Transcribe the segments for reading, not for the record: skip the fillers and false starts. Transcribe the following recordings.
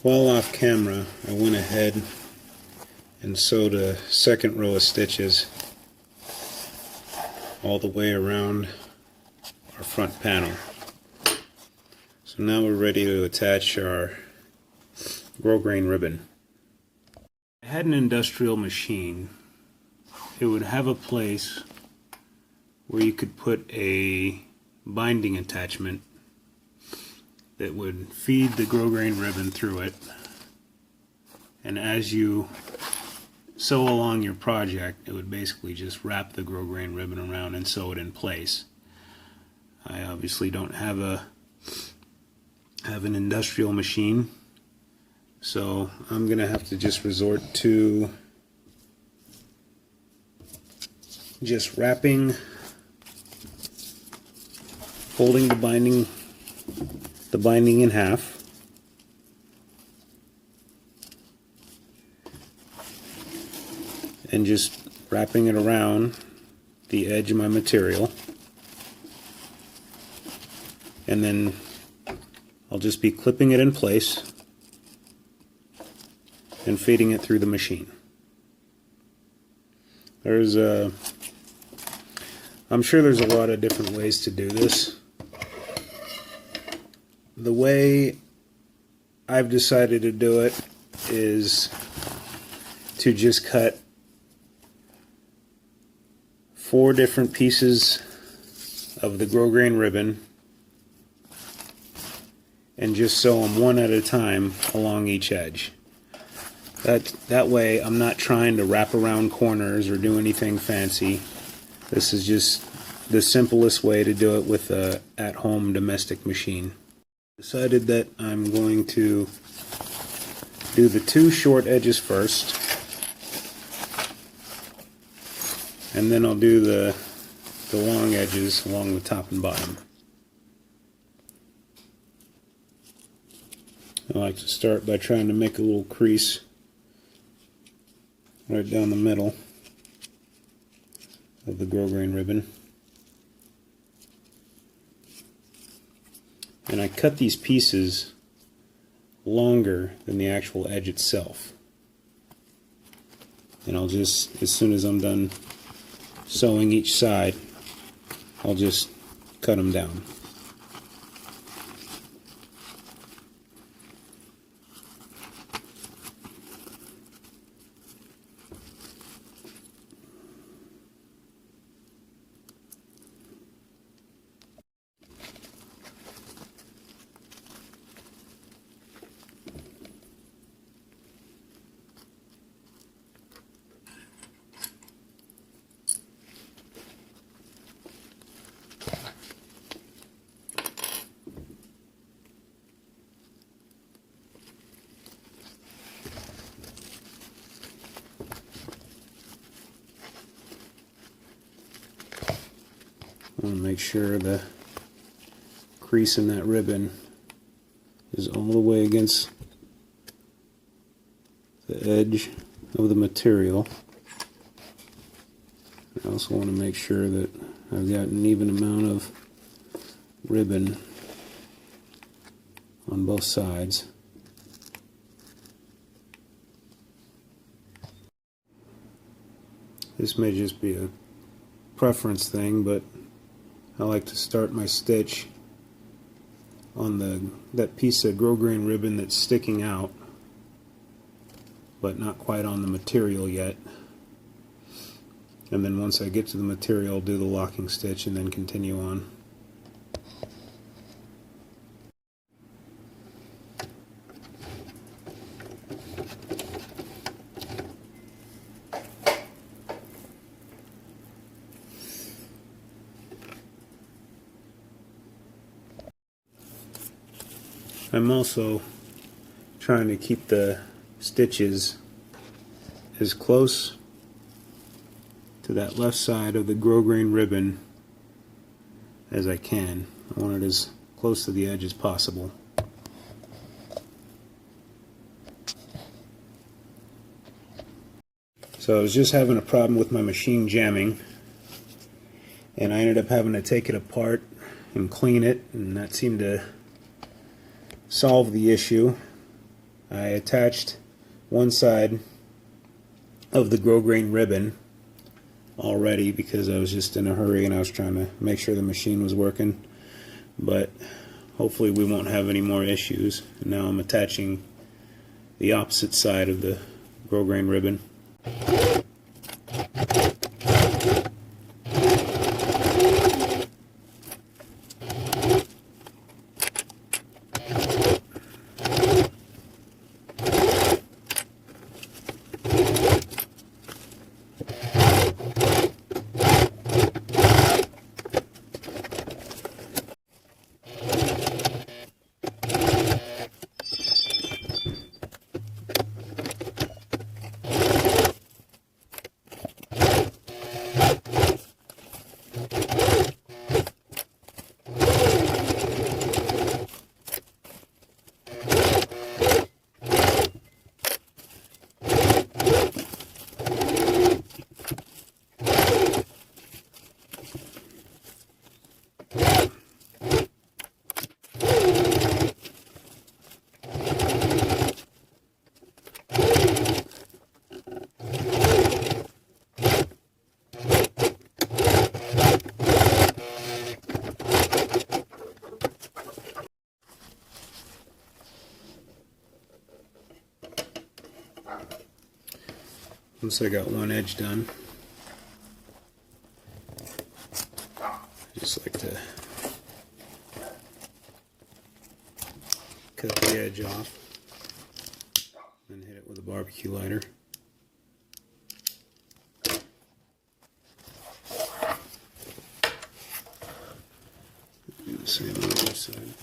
While off camera, I went ahead and sewed a second row of stitches all the way around our front panel. So now we're ready to attach our grosgrain ribbon. If I had an industrial machine, it would have a place where you could put a binding attachment that would feed the grosgrain ribbon through it, and as you sew along your project, it would basically just wrap the grosgrain ribbon around and sew it in place. I obviously don't have an industrial machine, so I'm gonna have to just resort to just wrapping, folding the binding in half, and just wrapping it around the edge of my material, and then I'll just be clipping it in place and feeding it through the machine. I'm sure there's a lot of different ways to do this. The way I've decided to do it is to just cut 4 different pieces of the grosgrain ribbon and just sew them one at a time along each edge. That way I'm not trying to wrap around corners or do anything fancy. This is just the simplest way to do it with a at-home domestic machine. Decided that I'm going to do the 2 short edges first, and then I'll do the long edges along the top and bottom. I like to start by trying to make a little crease right down the middle of the grosgrain ribbon. And I cut these pieces longer than the actual edge itself. And I'll just, as soon as I'm done sewing each side, I'll just cut them down. I want to make sure the crease in that ribbon is all the way against the edge of the material. I also want to make sure that I've got an even amount of ribbon on both sides. This may just be a preference thing, but I like to start my stitch on that piece of grosgrain ribbon that's sticking out, but not quite on the material yet. And then once I get to the material, I'll do the locking stitch and then continue on. I'm also trying to keep the stitches as close to that left side of the grosgrain ribbon as I can. I want it as close to the edge as possible. So I was just having a problem with my machine jamming, and I ended up having to take it apart and clean it, and that seemed to solve the issue. I attached one side of the grosgrain ribbon already because I was just in a hurry and I was trying to make sure the machine was working, but hopefully we won't have any more issues. And now I'm attaching the opposite side of the grosgrain ribbon. Once I got one edge done, I just like to cut the edge off and hit it with a barbecue lighter. Do the same on the other side.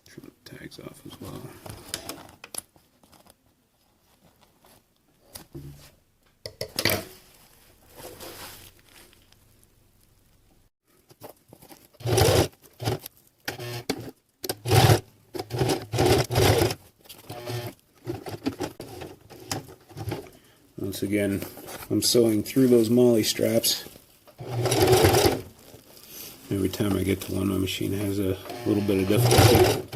Trim the tags off as well. Once again, I'm sewing through those MOLLE straps. Every time I get to one, my machine has a little bit of difficulty.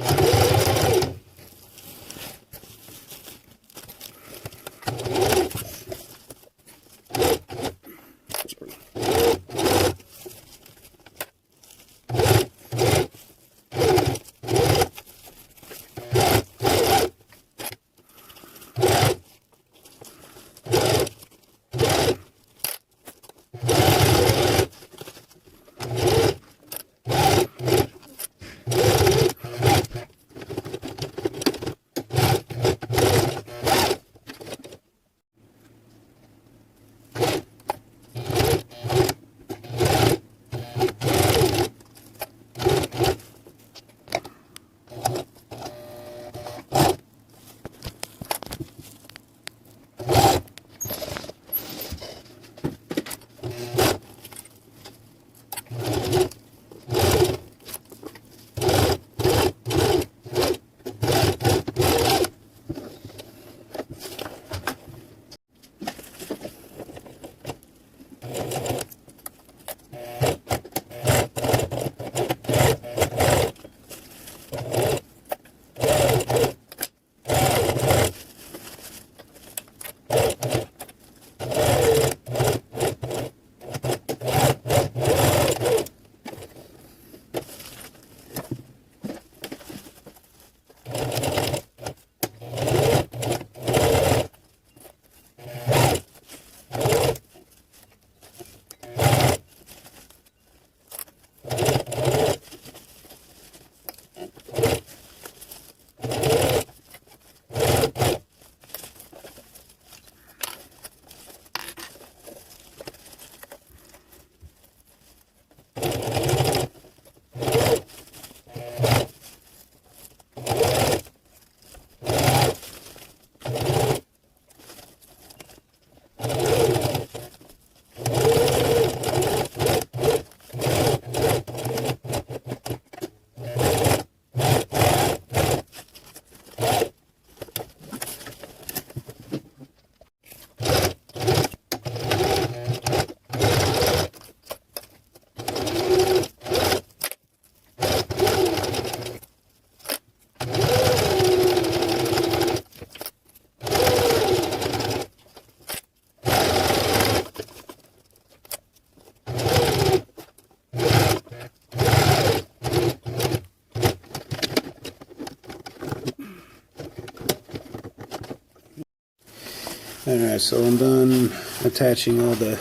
Alright, so I'm done attaching all the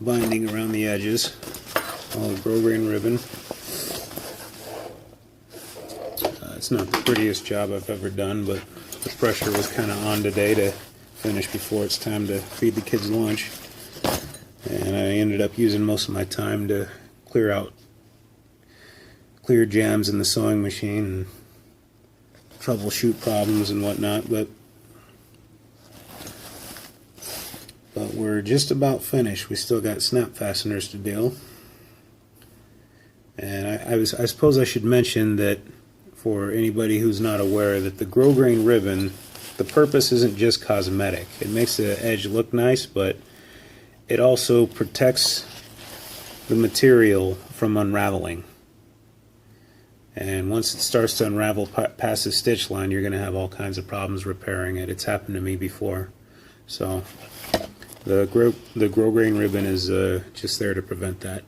binding around the edges, all the grosgrain ribbon. It's not the prettiest job I've ever done, but the pressure was kind of on today to finish before it's time to feed the kids lunch. And I ended up using most of my time to clear jams in the sewing machine and troubleshoot problems and whatnot, but we're just about finished. We still got snap fasteners to do. And I suppose I should mention that for anybody who's not aware, that the grosgrain ribbon, the purpose isn't just cosmetic. It makes the edge look nice, but it also protects the material from unraveling. And once it starts to unravel past the stitch line, you're going to have all kinds of problems repairing it. It's happened to me before. So the grosgrain ribbon is just there to prevent that.